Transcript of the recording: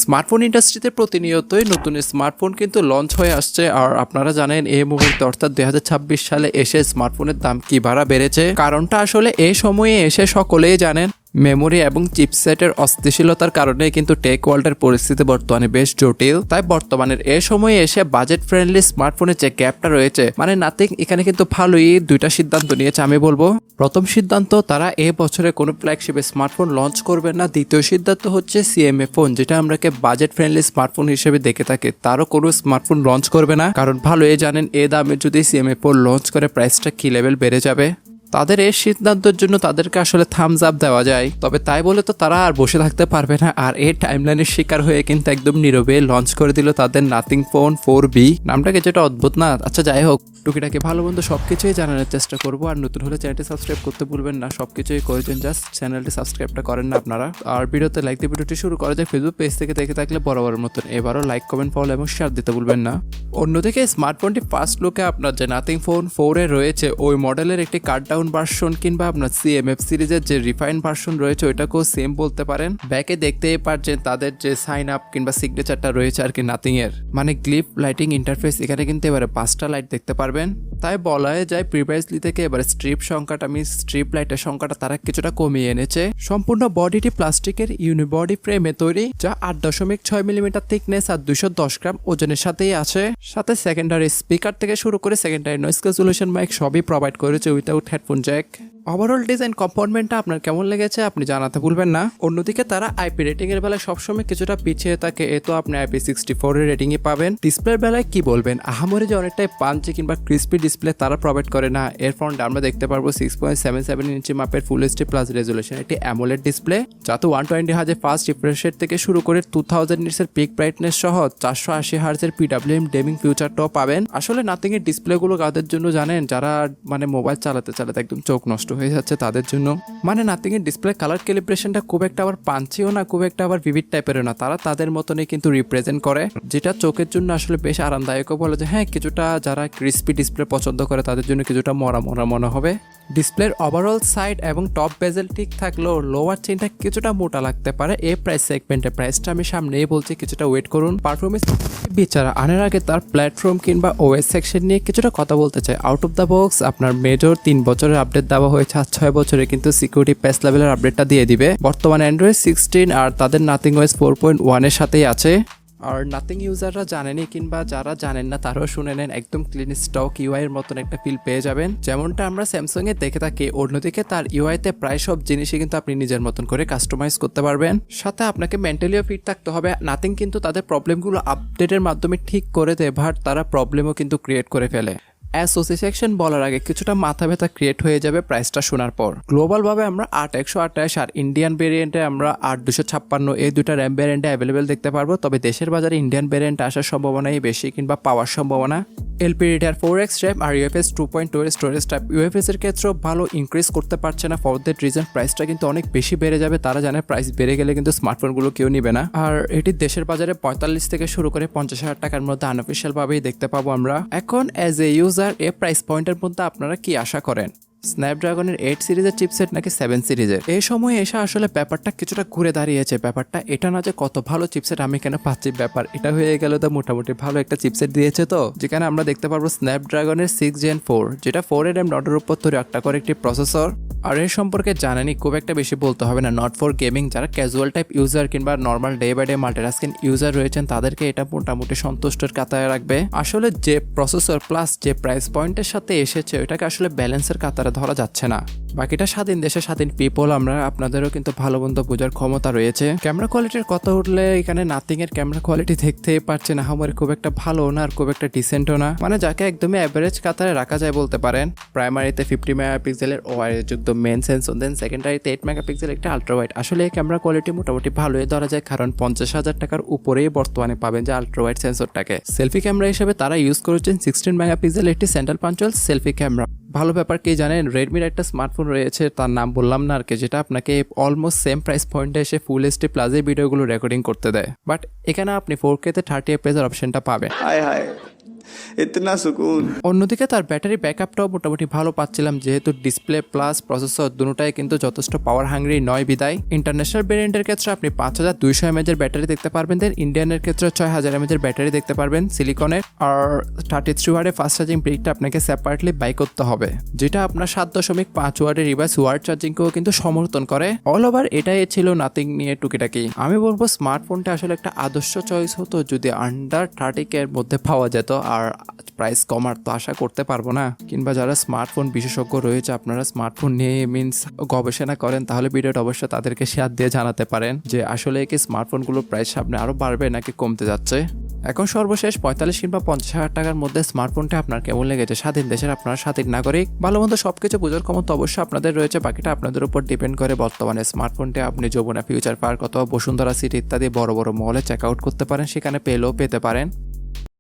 Smartphone ইন্ডাস্ট্রিতে প্রতিনিয়তই নতুন স্মার্টফোন কিন্তু লঞ্চ হয়ে আসছে। আর আপনারা জানেন এই মুহূর্তে অর্থাৎ 2026 সালে এসে স্মার্টফোনের দাম কি ভাড়া বেড়েছে। কারণটা আসলে এই সময়ে এসে সকলেই জানেন মেমোরি এবং চিপসেটের অস্থিতিশীলতার কারণে কিন্তু টেক ওয়ার্ল্ডের পরিস্থিতি বর্তমানে বেশ জটিল। তাই বর্তমানের এই সময়ে এসে বাজেট ফ্রেন্ডলি স্মার্টফোনের যে গ্যাপটা রয়েছে মানে নাথিং এখানে কিন্তু ভালোই দুইটা সিদ্ধান্ত নিয়েছে। আমি বলবো প্রথম সিদ্ধান্ত, তারা এই বছরে কোনো ফ্ল্যাগশিপে স্মার্টফোন লঞ্চ করবে না। দ্বিতীয় সিদ্ধান্ত হচ্ছে সিএমএ ফোন, যেটা আমরাকে বাজেট ফ্রেন্ডলি স্মার্টফোন হিসেবে দেখে থাকি, তারও কোনো স্মার্টফোন লঞ্চ করবে না। কারণ ভালোই জানেন এই দামে যদি সিএমএ ফোন লঞ্চ করে প্রাইসটা কি লেভেল বেড়ে যাবে। তাদের এই সিদ্ধান্তের জন্য তাদেরকে আসলে থামস আপ দেওয়া যায়, তবে তাই বলে তো তারা আর বসে থাকতে পারবে না। আর এই টাইমলাইনের শিকার হয়ে কিন্তু একদম নীরবে লঞ্চ করে দিল তাদের নাথিং ফোন 4B। নামটাকে যেটা অদ্ভুত না? আচ্ছা যাই হোক, টুকিটাকি ভালো মন্দ সবকিছুই জানানোর চেষ্টা করবো। আর নতুন হলে চ্যানেলটি সাবস্ক্রাইব করতে ভুলবেন না। সবকিছুই করেছেন, জাস্ট চ্যানেলটি সাবস্ক্রাইবটা করেন না আপনারা। আর ভিডিওতে লাইক দিয়ে ভিডিওটি শুরু করা যায়। ফেসবুক পেজ থেকে দেখে থাকলে বরাবরের মতন এবারও লাইক, কমেন্ট, ফলো এবং শেয়ার দিতে ভুলবেন না। অন্যদিকে স্মার্টফোনটি ফার্স্ট লুকে আপনার যে নাথিং ফোন 4 রয়েছে ওই মডেলের একটি কাট ডাউন ভার্সন কিংবা আপনার সিএমএফ সিরিজের যে রিফাইন ভার্সন রয়েছে ওইটাকেও সেম বলতে পারেন। ব্যাকে দেখতেই পারছেন তাদের যে সাইন আপ কিংবা সিগনেচারটা রয়েছে আর কি নাথিং এর, মানে গ্লিপ লাইটিং ইন্টারফেস। এখানে কিন্তু এবারে 5টা লাইট দেখতে পারবেন। তাই বলা যায় প্রিভিয়াসলি থেকে এবারে স্ট্রিপ লাইটের সংখ্যাটা তারা কিছুটা কমিয়ে এনেছে। সম্পূর্ণ বডিটি প্লাস্টিকের ইউনিবডি ফ্রেমে তৈরি, যা 8.6 মিলিমিটার থিকনেস আর 210 গ্রাম ওজনের সাথেই আছে। সাথে সেকেন্ডারি স্পিকার থেকে শুরু করে সেকেন্ডারি নয়েজ ক্যান্সেলেশন মাইক সবই প্রোভাইড করেছে without headphone jack. Overall design কম্পোনেন্টটা আপনার কেমন লেগেছে আপনি জানাতে ভুলবেন না। অন্যদিকে তারা আইপি রেটিং এর বেলায় সবসময় কিছুটা পিছিয়ে থাকে, এ তো আপনি IP64 এর রেটিংই পাবেন। ডিসপ্লের বেলায় কি বলবেন, আহামরি যে অনেকটাই পাঞ্চি কিংবা ক্রিস্পি ডিসপ্লে তারা প্রোভাইড করে না। এর ফ্রন্টে আমরা দেখতে পারবো 6.77 ইঞ্চি মাপের ফুল এইচডি প্লাস রেজুলেশন একটি অ্যামোলেড ডিসপ্লে, যাতে 120 হার্জ ফাস্ট রিফ্রেশ রেট থেকে শুরু করে 2000 নিটস এর পিক ব্রাইটনেস সহ 480 হার্জ এর PWM গেমিং ফিউচারটাও পাবেন। আসলে নাথিং এর ডিসপ্লেগুলো কাদের জন্য জানেন, যারা মানে মোবাইল চালাতে চালাতে একদম চোখ নষ্ট হয়ে যাচ্ছে তাদের জন্য। মানে নাথিং এর ডিসপ্লে কালার ক্যালিব্রেশনটা খুব একটা আবার পাঞ্চিও না, খুব একটা আবার ভিভিড টাইপেরও না, তারা তাদের মতনই কিন্তু রিপ্রেজেন্ট করে, যেটা চোখের জন্য আসলে বেশ আরামদায়কও বলে যে হ্যাঁ কিছুটা যারা ক্রিস্পি ডিসপ্লে পছন্দ করে তাদের জন্য কিছুটা মরা মনে হবে। ডিসপ্লের ওভারঅল সাইড এবং টপ বেজেল ঠিক থাকলেও লোয়ার চেইনটা কিছুটা মোটা লাগতে পারে। এই প্রাইস সেগমেন্টের প্রাইসটা আমি সামনেই বলছি, কিছুটা ওয়েট করুন। পারফরমেন্স বিচারা আনার আগে তার প্ল্যাটফর্ম কিংবা ওএস সেকশন নিয়ে কিছুটা কথা বলতে চাই। আউট অফ দ্য বক্স আপনার মেজর 3 বছরের আপডেট দেওয়া হয়েছে, আর 6 বছরে কিন্তু সিকিউরিটি প্যাচ লেভেলের আপডেটটা দিয়ে দিবে। বর্তমানে অ্যান্ড্রয়েড 16 আর তাদের নাথিং ওএস 4.1 এর সাথেই আছে। আর নাথিং ইউজাররা জানেনি কিংবা যারা জানেন না তারাও শুনে নেন, একদম ক্লিন স্টক ইউআই এর মতন একটা ফিল পেয়ে যাবেন, যেমনটা আমরা স্যামসাং এ দেখে থাকি। অন্যদিকে তার ইউআই তে প্রায় সব জিনিসই কিন্তু আপনি নিজের মতন করে কাস্টমাইজ করতে পারবেন। সাথে আপনাকে মেন্টালিও ফিট থাকতে হবে। নাথিং কিন্তু তাদের প্রবলেমগুলো আপডেটের মাধ্যমে ঠিক করে দেয়, বাট তারা প্রবলেমও কিন্তু ক্রিয়েট করে ফেলে। অ্যাসোসিয়েশন বলার আগে কিছুটা মাথা ব্যথা ক্রিয়েট হয়ে যাবে প্রাইসটা শোনার পর। গ্লোবাল ভাবে আমরা 8128 আর ইন্ডিয়ান ভেরিয়েন্টে আমরা 8256 এই দুটা র্যাম ভেরিয়েন্টে অ্যাভেলেবেল দেখতে পারবো। তবে দেশের বাজারে ইন্ডিয়ান ভেরিয়েন্ট আসার সম্ভাবনাই বেশি কিংবা পাওয়ার সম্ভাবনা। LPDDR4X র্যাম আর UFS 2.2 এর স্টোরেজ টাইপ UFS এর ক্ষেত্রেও ভালো ইনক্রিজ করতে পারছে না। ফর দ্যাট রিজন প্রাইসটা কিন্তু অনেক বেশি বেড়ে যাবে। তারা জানে প্রাইস বেড়ে গেলে কিন্তু স্মার্টফোনগুলো কেউ নিবে না। আর এটি দেশের বাজারে 45 থেকে শুরু করে 50,000 টাকার মধ্যে আনঅফিসিয়াল ভাবেই দেখতে পাবো আমরা। এখন অ্যাজ এ ইউজার এই প্রাইস পয়েন্টের মধ্যে আপনারা কি আশা করেন? স্ন্যাপড্রাগনের 8 সিরিজের চিপসেট নাকি 7 সিরিজের? এই সময় এসে আসলে ব্যাপারটা কিছুটা ঘুরে দাঁড়িয়েছে। ব্যাপারটা এটা না যে কত ভালো চিপসেট আমি কেন পাচ্ছি, ব্যাপার এটা হয়ে গেল তো মোটামুটি ভালো একটা চিপসেট দিয়েছে, তো যেখানে আমরা দেখতে পারবো স্ন্যাপড্রাগনের 6 Gen 4, যেটা 4 RAM নটের উপর তৈরি একটা করে একটি প্রসেসর। আর এর সম্পর্কে জানেনি খুব একটা বেশি বলতে হবে না, নট ফর গেমিং। যারা ক্যাজুয়াল টাইপ ইউজার কিংবা normal day by day multitasking user রয়েছেন তাদেরকে এটা মোটামুটি সন্তুষ্টের কাতারে রাখবে। আসলে যে প্রসেসর প্লাস যে প্রাইস পয়েন্টের সাথে এসেছে ওটাকে আসলে ব্যালেন্সের কাতারে ধরা যাচ্ছে না। বাকিটা স্বাধীন দেশে স্বাধীন পিপল, আমরা আপনাদেরও কিন্তু ভালো মন্দ বোঝার ক্ষমতা রয়েছে। ক্যামেরা কোয়ালিটির কথা উঠলে এখানে নাথিং এর ক্যামেরা কোয়ালিটি দেখতেই পাচ্ছেন আমার খুব একটা ভালো না আর খুব একটা ডিসেন্টও না, মানে যাকে একদমই অ্যাভারেজ কাতারে রাখা যায় বলতে পারেন। প্রাইমারিতে 50 মেগাপিক্সেলের ওআইএস যুক্ত মেন সেন্সর, দেন সেকেন্ডারিতে 8 মেগাপিক্সেল একটা আলট্রা ওয়াইড। আসলে এই ক্যামেরা কোয়ালিটি মোটামুটি ভালোই ধরা যায়, কারণ 50,000 টাকার উপরেই বর্তমানে পাবেন যে আলট্রা ওয়াইড সেন্সরটাকে। সেলফি ক্যামেরা হিসেবে তারা ইউজ করেছেন 16 মেগাপিক্সেল একটি সেন্ট্রাল পাঞ্চুয়াল সেলফি ক্যামেরা। ভালো ব্যাপার কি জানেন, রেডমির একটা স্মার্টফোন রয়েছে, তার নাম বললাম না আর কি, যেটা আপনাকে অলমোস্ট সেম প্রাইস পয়েন্টে এসে ফুল এইচডি প্লাসে ভিডিওগুলো রেকর্ডিং করতে দেয়, বাট এখানে আপনি 4K তে 30 FPS এর অপশনটা পাবেন। इतना सुकून। অন্যদিকে তার ব্যাটারি ব্যাকআপটাও মোটামুটি ভালো পাচ্ছিলাম, যেহেতু ডিসপ্লে প্লাস প্রসেসর দুটোটাই কিন্তু যথেষ্ট পাওয়ার হাংরি নয় বিদায়। ইন্টারন্যাশনাল ভেরিয়েন্টের ক্ষেত্রে আপনি 5200 mAh এর ব্যাটারি দেখতে পারবেন, দেন ইন্ডিয়ানের ক্ষেত্রে 6000 mAh এর ব্যাটারি দেখতে পারবেন সিলিকনের। আর 33 ওয়াটের ফাস্ট চার্জিং ব্রিকটা আপনাকে সেপারেটলি বাই করতে হবে, যেটা আপনার 7.5 ওয়াটের রিভার্স ওয়ার্ড চার্জিংকেও কিন্তু সমর্থন করে। অল ওভার এটাই ছিল নাথিং নিয়ে টুকিটাকি। আমি বলবো স্মার্টফোনটা আসলে একটা আদর্শ চয়েস হতো যদি আন্ডার 30K এর মধ্যে পাওয়া যেত। আর প্রাইস কমার তো আশা করতে পারবো না, কিংবা যারা স্মার্টফোন বিশেষজ্ঞ রয়েছে আপনারা স্মার্টফোন নিয়ে মিনস গবেষণা করেন, তাহলে ভিডিওটা অবশ্যই তাদেরকে শেয়ার দিয়ে জানাতে পারেন যে আসলে কি স্মার্টফোনগুলোর প্রাইস সামনে আরো বাড়বে নাকি কমতে যাচ্ছে। এখন সর্বশেষ 45 কিংবা 50,000 টাকার মধ্যে স্মার্টফোনটা আপনার কেমন লেগেছে? স্বাধীন দেশের আপনারা স্বাধীন নাগরিক, ভালো মন্দ সবকিছু বোঝার ক্ষমতা অবশ্যই আপনাদের রয়েছে, বাকিটা আপনাদের উপর ডিপেন্ড করে। বর্তমানে স্মার্টফোনটি আপনি যমুনা ফিউচার পার্ক অথবা বসুন্ধরা সিটি ইত্যাদি বড় বড় মলে চেক আউট করতে পারেন, সেখানে পেলেও পেতে পারেন।